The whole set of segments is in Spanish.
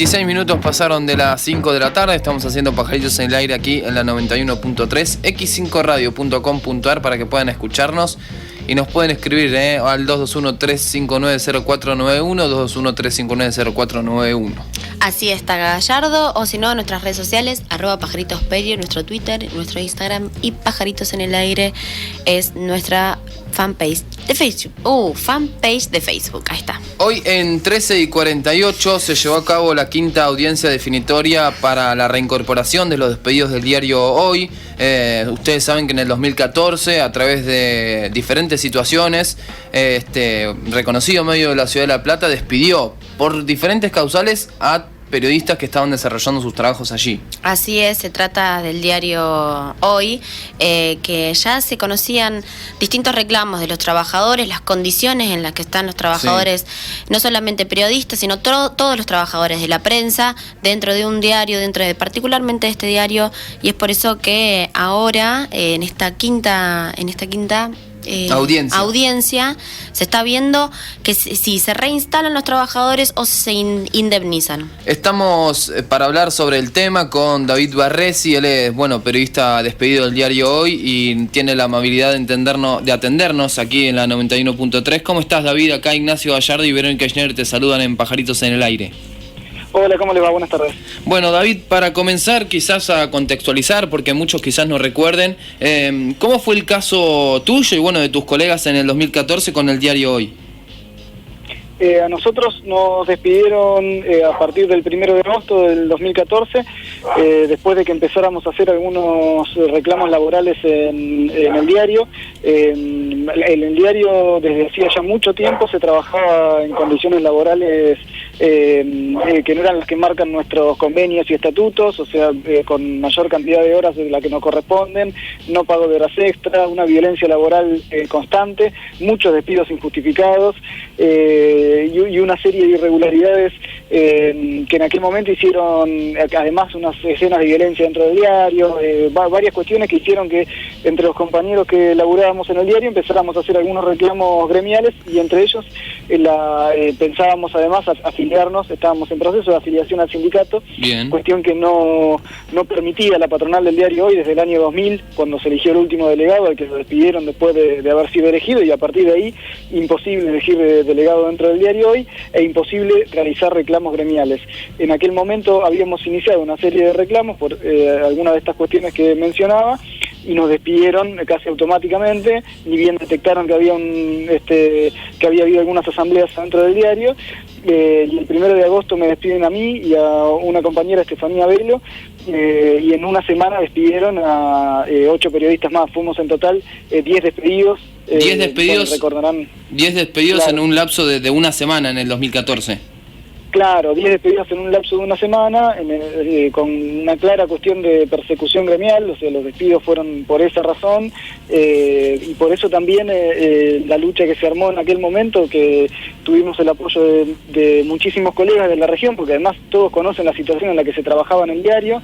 26 minutos pasaron de las 5 de la tarde. Estamos haciendo Pajaritos en el Aire aquí en la 91.3, x5radio.com.ar para que puedan escucharnos. Y nos pueden escribir al 221-359-0491, 221-359-0491. Así está Gallardo, o si no, en nuestras redes sociales, @pajaritosperio, nuestro Twitter, nuestro Instagram, y Pajaritos en el Aire es nuestra fanpage de Facebook. Fanpage de Facebook, ahí está. Hoy en 13:48 se llevó a cabo la quinta audiencia definitoria para la reincorporación de los despedidos del diario Hoy. Ustedes saben que en el 2014, a través de diferentes situaciones, reconocido medio de la Ciudad de La Plata despidió por diferentes causales a periodistas que estaban desarrollando sus trabajos allí. Así es, se trata del diario Hoy, que ya se conocían distintos reclamos de los trabajadores, las condiciones en las que están los trabajadores, no solamente periodistas, sino todos los trabajadores de la prensa, dentro de un diario, particularmente de este diario, y es por eso que ahora, en esta quinta audiencia, se está viendo que si se reinstalan los trabajadores o se indemnizan. Estamos para hablar sobre el tema con David Barresi. Él es periodista despedido del diario Hoy y tiene la amabilidad de atendernos aquí en la 91.3. ¿Cómo estás, David? Acá Ignacio Gallardo y Verónica Kirchner te saludan en Pajaritos en el Aire. Hola, ¿cómo les va? Buenas tardes. Bueno, David, para comenzar quizás a contextualizar, porque muchos quizás no recuerden, ¿cómo fue el caso tuyo y de tus colegas en el 2014 con el diario Hoy? A nosotros nos despidieron a partir del 1 de agosto del 2014, después de que empezáramos a hacer algunos reclamos laborales en el diario. En el diario desde hacía ya mucho tiempo se trabajaba en condiciones laborales que no eran las que marcan nuestros convenios y estatutos, o sea, con mayor cantidad de horas de la que nos corresponden, no pago de horas extra, una violencia laboral constante, muchos despidos injustificados, y una serie de irregularidades que en aquel momento hicieron, además, unas escenas de violencia dentro del diario, varias cuestiones que hicieron que entre los compañeros que laburábamos en el diario empezáramos a hacer algunos reclamos gremiales, y entre ellos pensábamos además afiliarnos, estábamos en proceso de afiliación al sindicato. Bien. Cuestión que no permitía la patronal del diario Hoy desde el año 2000, cuando se eligió el último delegado, al que lo despidieron después de haber sido elegido, y a partir de ahí imposible elegir delegado dentro del diario Hoy e imposible realizar reclamos gremiales. En aquel momento habíamos iniciado una serie de reclamos por algunas de estas cuestiones que mencionaba, y nos despidieron casi automáticamente, ni bien detectaron que había que había habido algunas asambleas dentro del diario, y el 1 de agosto me despiden a mí y a una compañera, Estefanía Velo, y en una semana despidieron a 8 periodistas más. Fuimos en total 10 despedidos. 10 despedidos, recordarán. 10 despedidos, claro, en un lapso de una semana en el 2014. Claro, 10 despedidos en un lapso de una semana, con una clara cuestión de persecución gremial, o sea, los despidos fueron por esa razón, y por eso también la lucha que se armó en aquel momento, que tuvimos el apoyo de muchísimos colegas de la región, porque además todos conocen la situación en la que se trabajaba en el diario,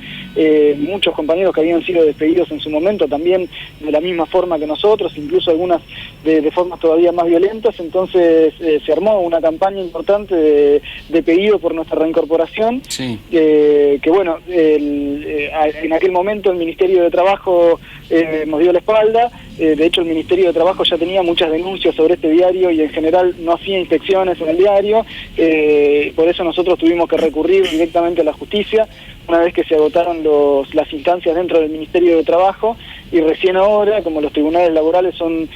muchos compañeros que habían sido despedidos en su momento también de la misma forma que nosotros, incluso algunas de formas todavía más violentas. Entonces se armó una campaña importante de pedido por nuestra reincorporación. Sí. En aquel momento el Ministerio de Trabajo nos dio la espalda. De hecho, el Ministerio de Trabajo ya tenía muchas denuncias sobre este diario y en general no hacía inspecciones en el diario. Por eso nosotros tuvimos que recurrir directamente a la justicia una vez que se agotaron las instancias dentro del Ministerio de Trabajo, y recién ahora, como los tribunales laborales son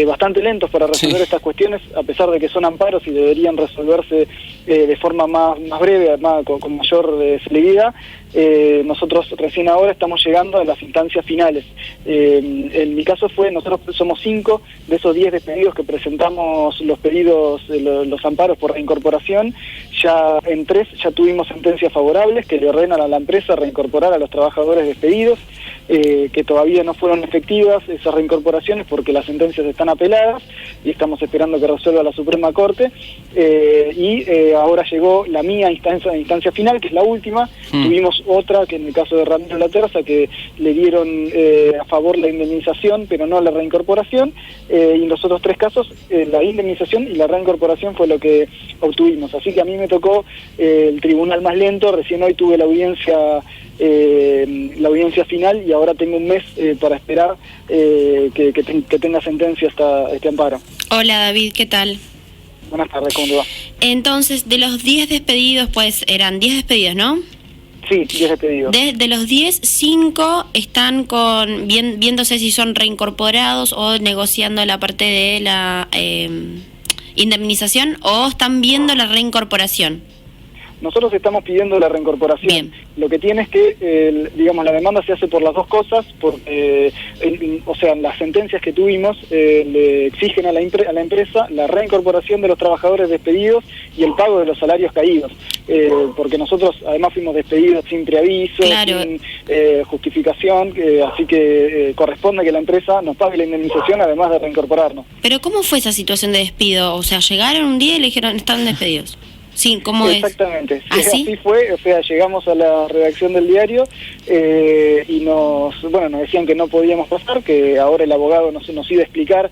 bastante lentos para resolver estas cuestiones, a pesar de que son amparos y deberían resolverse de forma más breve, con mayor celeridad, nosotros recién ahora estamos llegando a las instancias finales. En mi caso nosotros somos 5 de esos 10 despedidos que presentamos los pedidos, los amparos por reincorporación. Ya en 3 ya tuvimos sentencias favorables que le ordenan a la empresa reincorporar a los trabajadores despedidos. que todavía no fueron efectivas esas reincorporaciones porque las sentencias están apeladas y estamos esperando que resuelva la Suprema Corte, y ahora llegó la mía instancia final, que es la última. Tuvimos otra, que en el caso de Ramiro Laterza, que le dieron a favor la indemnización, pero no la reincorporación, y en los otros 3 casos, la indemnización y la reincorporación fue lo que obtuvimos. Así que a mí me tocó el tribunal más lento. Recién hoy tuve la audiencia final, y ahora tengo un mes para esperar que tenga sentencia este amparo. Hola David, ¿qué tal? Buenas tardes, ¿cómo te va? Entonces, de los 10 despedidos, pues eran 10 despedidos, ¿no? Sí, 10 despedidos. De los 10, 5 están viéndose si son reincorporados o negociando la parte de la indemnización, o están viendo la reincorporación. Nosotros estamos pidiendo la reincorporación. Bien. Lo que tiene es que, la demanda se hace por las 2 cosas, porque, las sentencias que tuvimos le exigen a la empresa la reincorporación de los trabajadores despedidos y el pago de los salarios caídos, porque nosotros además fuimos despedidos sin preaviso, claro, sin justificación, así que corresponde que la empresa nos pague la indemnización además de reincorporarnos. Pero ¿cómo fue esa situación de despido? O sea, llegaron un día y le dijeron, están despedidos. Sí, ¿cómo es? Exactamente, sí, ¿Así? así fue. Llegamos a la redacción del diario y nos decían que no podíamos pasar, que ahora el abogado nos iba a explicar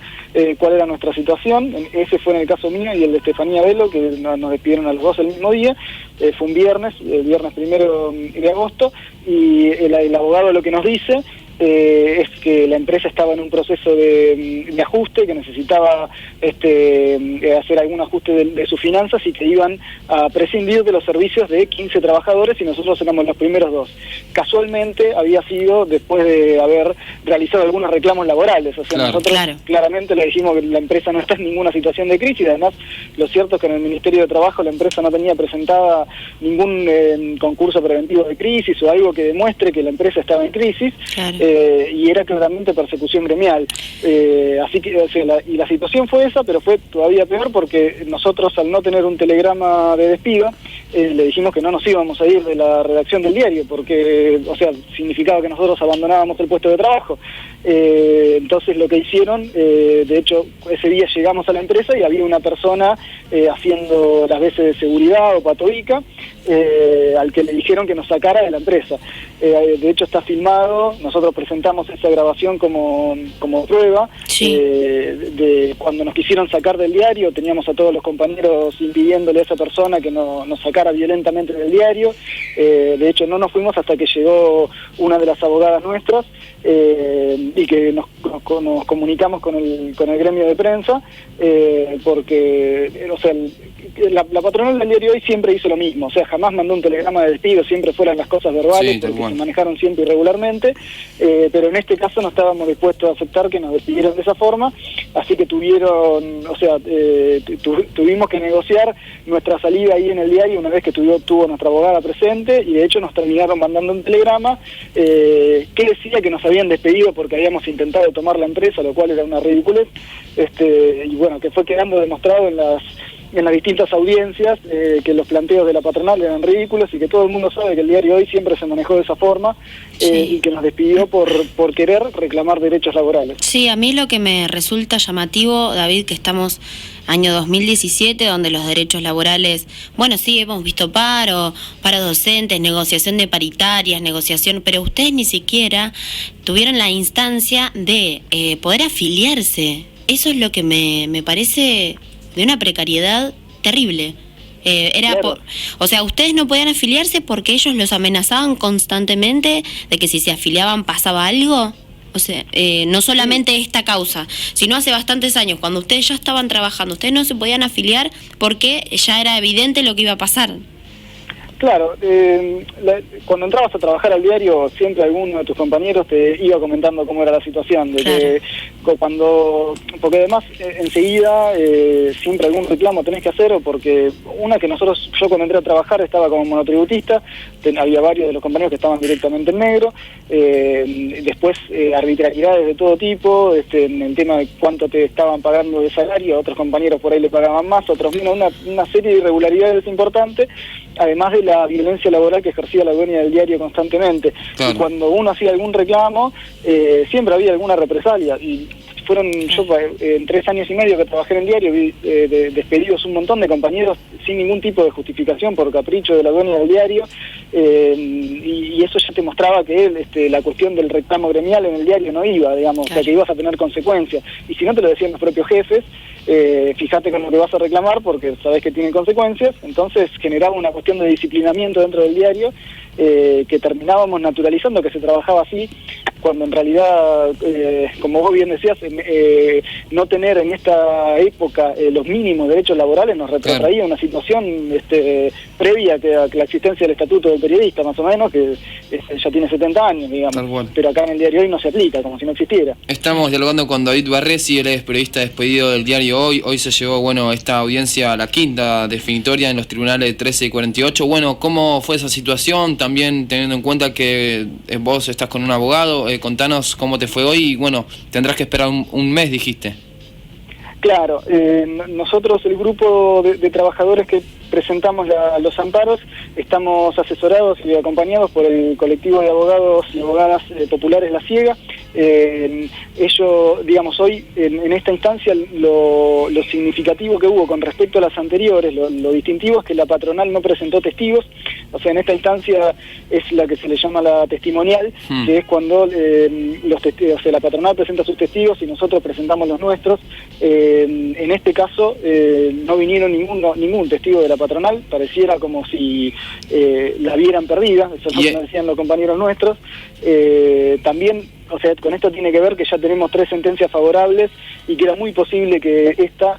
cuál era nuestra situación. Ese fue en el caso mío y el de Estefanía Velo, que nos despidieron a los 2 el mismo día. Fue un viernes, el viernes 1 de agosto, y el abogado lo que nos dice es que la empresa estaba en un proceso de ajuste, que necesitaba hacer algún ajuste de sus finanzas, y que iban a prescindir de los servicios de 15 trabajadores, y nosotros éramos los primeros 2. Casualmente había sido después de haber realizado algunos reclamos laborales. O sea, nosotros claramente le dijimos que la empresa no está en ninguna situación de crisis. Además, lo cierto es que en el Ministerio de Trabajo la empresa no tenía presentada ningún concurso preventivo de crisis o algo que demuestre que la empresa estaba en crisis. Claro. Y era claramente persecución gremial. Así que, la situación fue esa, pero fue todavía peor porque nosotros, al no tener un telegrama de despido, le dijimos que no nos íbamos a ir de la redacción del diario, porque, significaba que nosotros abandonábamos el puesto de trabajo. Entonces lo que hicieron, de hecho, ese día llegamos a la empresa y había una persona haciendo las veces de seguridad o patoica, al que le dijeron que nos sacara de la empresa. De hecho está filmado, nosotros presentamos esa grabación como prueba. Sí. De cuando nos quisieron sacar del diario, teníamos a todos los compañeros impidiéndole a esa persona que nos sacara violentamente del diario. De hecho no nos fuimos hasta que llegó una de las abogadas nuestras, y que nos comunicamos con el gremio de prensa, porque la patronal del diario hoy siempre hizo lo mismo. Jamás mandó un telegrama de despido, siempre fueron las cosas verbales, porque se manejaron siempre irregularmente, pero en este caso no estábamos dispuestos a aceptar que nos despidieran de esa forma, así que tuvimos que negociar nuestra salida ahí en el diario una vez que tuvo nuestra abogada presente, y de hecho nos terminaron mandando un telegrama que decía que nos habían despedido porque habíamos intentado tomar la empresa, lo cual era una ridiculez, y bueno, que fue quedando demostrado en las distintas audiencias que los planteos de la patronal eran ridículos, y que todo el mundo sabe que el diario Hoy siempre se manejó de esa forma, y que nos despidió por querer reclamar derechos laborales. Sí, a mí lo que me resulta llamativo, David, que estamos año 2017, donde los derechos laborales, bueno, sí, hemos visto paro docentes, negociación de paritarias, negociación, pero ustedes ni siquiera tuvieron la instancia de poder afiliarse. Eso es lo que me parece de una precariedad terrible. Claro. Ustedes no podían afiliarse porque ellos los amenazaban constantemente de que si se afiliaban pasaba algo. No solamente esta causa, sino hace bastantes años, cuando ustedes ya estaban trabajando, ustedes no se podían afiliar porque ya era evidente lo que iba a pasar. Claro, cuando entrabas a trabajar al diario, siempre alguno de tus compañeros te iba comentando cómo era la situación, de que porque además enseguida siempre algún reclamo tenés que hacer, o porque yo cuando entré a trabajar estaba como monotributista, había varios de los compañeros que estaban directamente en negro, después arbitrariedades de todo tipo, en el tema de cuánto te estaban pagando de salario, a otros compañeros por ahí le pagaban más, otros menos, una serie de irregularidades importantes, además de la violencia laboral que ejercía la dueña del diario constantemente. Claro. Y cuando uno hacía algún reclamo, siempre había alguna represalia, y yo en 3 años y medio que trabajé en el diario vi despedidos un montón de compañeros sin ningún tipo de justificación por capricho de la dueña del diario, y eso ya te mostraba que la cuestión del reclamo gremial en el diario no iba, digamos, claro. O sea, que ibas a tener consecuencias, y si no te lo decían los propios jefes, fíjate con lo que vas a reclamar porque sabés que tiene consecuencias. Entonces generaba una cuestión de disciplinamiento dentro del diario, que terminábamos naturalizando que se trabajaba así, cuando en realidad, como vos bien decías, no tener en esta época los mínimos derechos laborales nos retrotraía claro. Una situación previa a la existencia del Estatuto del Periodista, más o menos, que ya tiene 70 años, digamos, pero acá en el diario Hoy no se aplica, como si no existiera. Estamos dialogando con David Barresi, él es periodista despedido del diario Hoy. Hoy se llevó, esta audiencia a la quinta definitoria en los tribunales de 13 y 48. ¿Cómo fue esa situación? También teniendo en cuenta que vos estás con un abogado, contanos cómo te fue hoy y tendrás que esperar un mes, dijiste. Claro, nosotros, el grupo de trabajadores que presentamos los amparos, estamos asesorados y acompañados por el colectivo de abogados y abogadas populares La Ciega. Ellos, digamos, hoy en esta instancia lo significativo que hubo con respecto a las anteriores, lo distintivo es que la patronal no presentó testigos. O sea, en esta instancia es la que se le llama la testimonial, que es cuando la patronal presenta sus testigos y nosotros presentamos los nuestros. En este caso no vinieron ningún testigo de la patronal, pareciera como si la vieran perdida, eso es lo que nos decían los compañeros nuestros. También, o sea, con esto tiene que ver que ya tenemos 3 sentencias favorables y que era muy posible que esta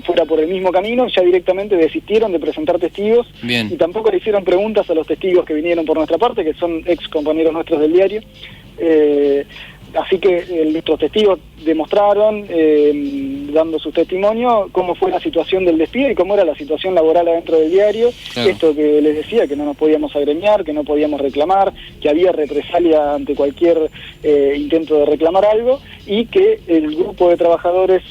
fuera por el mismo camino. Ya directamente desistieron de presentar testigos. Bien. Y tampoco le hicieron preguntas a los testigos que vinieron por nuestra parte, que son ex compañeros nuestros del diario. Así que nuestros testigos demostraron, dando su testimonio, cómo fue la situación del despido y cómo era la situación laboral adentro del diario. Claro. Esto que les decía, que no nos podíamos agremiar, que no podíamos reclamar, que había represalia ante cualquier intento de reclamar algo, y que el grupo de trabajadores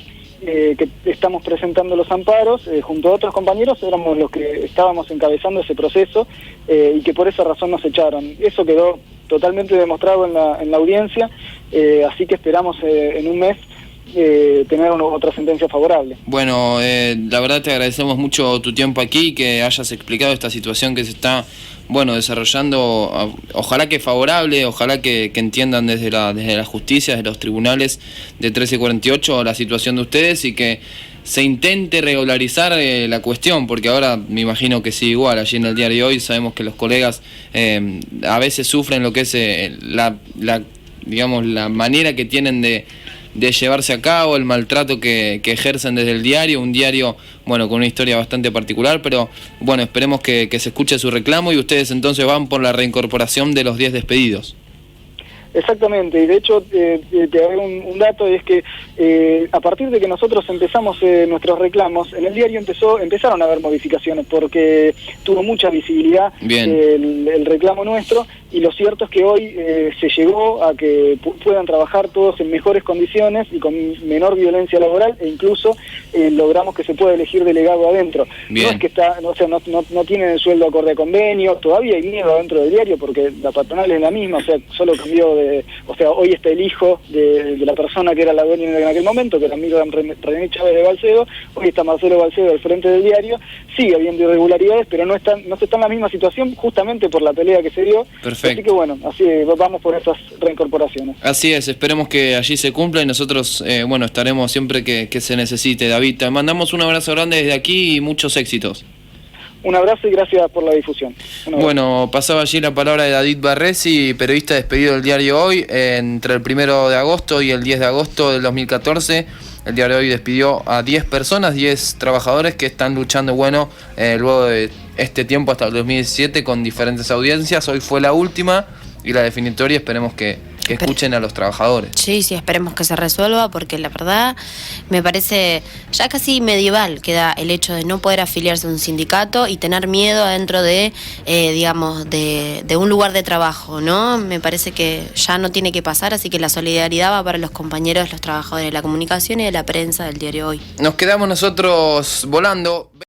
que estamos presentando los amparos, junto a otros compañeros, éramos los que estábamos encabezando ese proceso, y que por esa razón nos echaron. Eso quedó totalmente demostrado en la audiencia, así que esperamos en un mes tener otra sentencia favorable. La verdad te agradecemos mucho tu tiempo aquí, que hayas explicado esta situación que se está desarrollando, ojalá que favorable, ojalá que entiendan desde la justicia, desde los tribunales de 13 y 48 la situación de ustedes, y que se intente regularizar la cuestión, porque ahora me imagino que sí, igual allí en el diario Hoy sabemos que los colegas a veces sufren lo que es la manera que tienen de llevarse a cabo, el maltrato que ejercen desde el diario, un diario con una historia bastante particular, pero esperemos que se escuche su reclamo y ustedes entonces van por la reincorporación de los 10 despedidos. Exactamente, y de hecho te hago un dato, y es que a partir de que nosotros empezamos nuestros reclamos, en el diario empezaron a haber modificaciones, porque tuvo mucha visibilidad el reclamo nuestro, y lo cierto es que hoy se llegó a que puedan trabajar todos en mejores condiciones y con menor violencia laboral, e incluso logramos que se pueda elegir delegado adentro. Bien. No es que no tienen el sueldo acorde a convenio, todavía hay miedo adentro del diario porque la patronal es la misma, o sea, solo cambió hoy está el hijo de la persona que era la dueña en aquel momento, que era Miriam René Chávez de Balcedo. Hoy está Marcelo Balcedo al frente del diario. Sigue habiendo irregularidades, pero no está en la misma situación, justamente por la pelea que se dio. Perfecto. Así que así vamos por estas reincorporaciones. Así es, esperemos que allí se cumpla, y nosotros estaremos siempre que se necesite. David, te mandamos un abrazo grande desde aquí y muchos éxitos. Un abrazo y gracias por la difusión. Pasaba allí la palabra de David Barresi, periodista despedido del diario Hoy. Entre el 1 de agosto y el 10 de agosto del 2014, el diario Hoy despidió a 10 personas, 10 trabajadores que están luchando, luego de este tiempo hasta el 2017 con diferentes audiencias. Hoy fue la última y la definitoria, esperemos que que escuchen a los trabajadores. Sí, sí, esperemos que se resuelva, porque la verdad me parece ya casi medieval queda el hecho de no poder afiliarse a un sindicato y tener miedo adentro de, digamos, de un lugar de trabajo, ¿no? Me parece que ya no tiene que pasar, así que la solidaridad va para los compañeros, los trabajadores de la comunicación y de la prensa del diario Hoy. Nos quedamos nosotros volando.